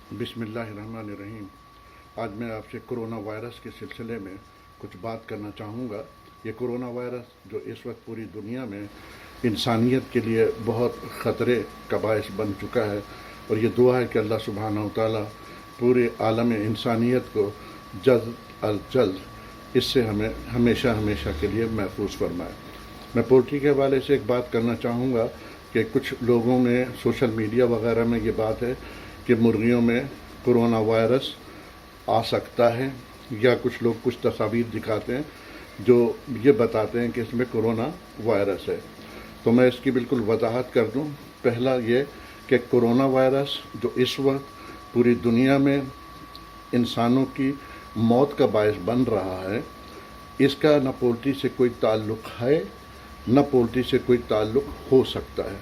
بسم اللہ الرحمن الرحیم۔ آج میں آپ سے کرونا وائرس کے سلسلے میں کچھ بات کرنا چاہوں گا۔ یہ کرونا وائرس جو اس وقت پوری دنیا میں انسانیت کے لیے بہت خطرے کا باعث بن چکا ہے، اور یہ دعا ہے کہ اللہ سبحانہ و تعالیٰ پورے عالم انسانیت کو جلد از جلد اس سے ہمیں ہمیشہ کے لیے محفوظ فرمائے۔ میں پولٹری کے حوالے سے ایک بات کرنا چاہوں گا کہ کچھ لوگوں نے سوشل میڈیا وغیرہ میں یہ بات ہے کہ مرغیوں میں کرونا وائرس آ سکتا ہے، یا کچھ لوگ کچھ تصاویر دکھاتے ہیں جو یہ بتاتے ہیں کہ اس میں کرونا وائرس ہے۔ تو میں اس کی بالکل وضاحت کر دوں۔ پہلا یہ کہ کرونا وائرس جو اس وقت پوری دنیا میں انسانوں کی موت کا باعث بن رہا ہے، اس کا نہ پولٹری سے کوئی تعلق ہے، نہ پولٹری سے کوئی تعلق ہو سکتا ہے۔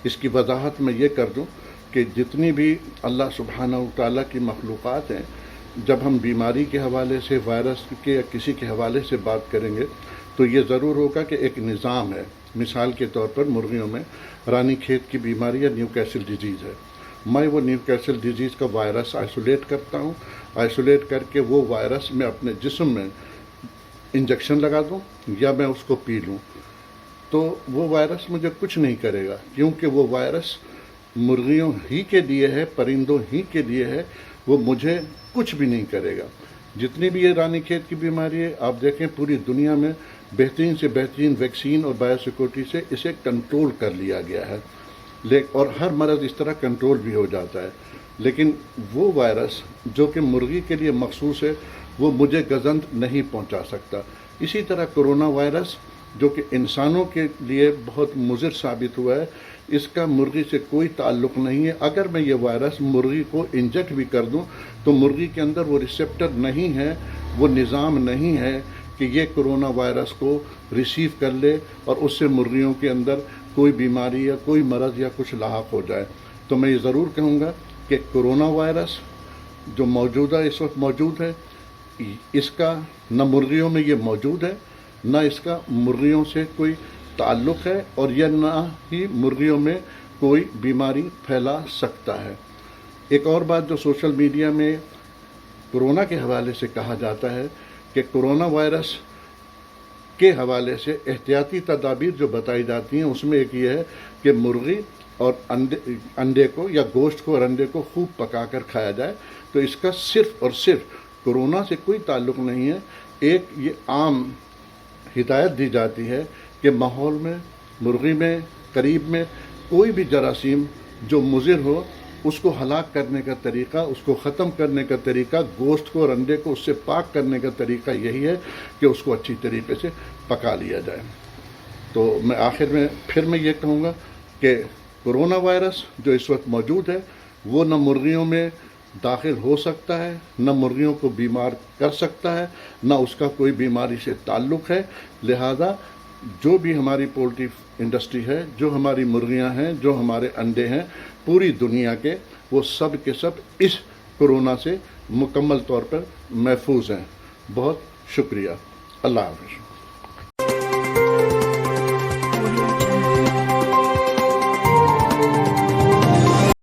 اس کی وضاحت میں یہ کر دوں کہ جتنی بھی اللہ سبحانہ و تعالیٰ کی مخلوقات ہیں، جب ہم بیماری کے حوالے سے، وائرس کے یا کسی کے حوالے سے بات کریں گے تو یہ ضرور ہوگا کہ ایک نظام ہے۔ مثال کے طور پر مرغیوں میں رانی کھیت کی بیماری یا نیو کیسل ڈیزیز ہے۔ میں وہ نیو کیسل ڈیزیز کا وائرس آئسولیٹ کرتا ہوں، آئسولیٹ کر کے وہ وائرس میں اپنے جسم میں انجیکشن لگا دوں یا میں اس کو پی لوں، تو وہ وائرس مجھے کچھ نہیں کرے گا، کیونکہ وہ وائرس مرغیوں ہی کے لیے ہے، پرندوں ہی کے لیے ہے، وہ مجھے کچھ بھی نہیں کرے گا۔ جتنی بھی یہ رانی کھیت کی بیماری ہے، آپ دیکھیں پوری دنیا میں بہترین سے بہترین ویکسین اور بایو سیکورٹی سے اسے کنٹرول کر لیا گیا ہے، اور ہر مرض اس طرح کنٹرول بھی ہو جاتا ہے۔ لیکن وہ وائرس جو کہ مرغی کے لیے مخصوص ہے، وہ مجھے گزند نہیں پہنچا سکتا۔ اسی طرح کرونا وائرس جو کہ انسانوں کے لیے بہت مضر ثابت ہوا ہے، اس کا مرغی سے کوئی تعلق نہیں ہے۔ اگر میں یہ وائرس مرغی کو انجیکٹ بھی کر دوں تو مرغی کے اندر وہ ریسیپٹر نہیں ہے، وہ نظام نہیں ہے کہ یہ کرونا وائرس کو ریسیو کر لے اور اس سے مرغیوں کے اندر کوئی بیماری یا کوئی مرض یا کچھ لاحق ہو جائے۔ تو میں یہ ضرور کہوں گا کہ کرونا وائرس جو موجودہ اس وقت موجود ہے، اس کا نہ مرغیوں میں یہ موجود ہے، نہ اس کا مرغیوں سے کوئی تعلق ہے، اور یہ نہ ہی مرغیوں میں کوئی بیماری پھیلا سکتا ہے۔ ایک اور بات جو سوشل میڈیا میں کرونا کے حوالے سے کہا جاتا ہے کہ کرونا وائرس کے حوالے سے احتیاطی تدابیر جو بتائی جاتی ہیں، اس میں ایک یہ ہے کہ مرغی اور انڈے کو یا گوشت کو اور انڈے کو خوب پکا کر کھایا جائے۔ تو اس کا صرف اور صرف کرونا سے کوئی تعلق نہیں ہے۔ ایک یہ عام ہدایت دی جاتی ہے کہ ماحول میں، مرغی میں، قریب میں کوئی بھی جراثیم جو مضر ہو، اس کو ہلاک کرنے کا طریقہ، اس کو ختم کرنے کا طریقہ، گوشت کو اور انڈے کو اس سے پاک کرنے کا طریقہ یہی ہے کہ اس کو اچھی طریقے سے پکا لیا جائے۔ تو میں آخر میں پھر یہ کہوں گا کہ کرونا وائرس جو اس وقت موجود ہے، وہ نہ مرغیوں میں داخل ہو سکتا ہے، نہ مرغیوں کو بیمار کر سکتا ہے، نہ اس کا کوئی بیماری سے تعلق ہے۔ لہذا جو بھی ہماری پولٹری انڈسٹری ہے، جو ہماری مرغیاں ہیں، جو ہمارے انڈے ہیں، پوری دنیا کے، وہ سب کے سب اس کرونا سے مکمل طور پر محفوظ ہیں۔ بہت شکریہ۔ اللہ حافظ۔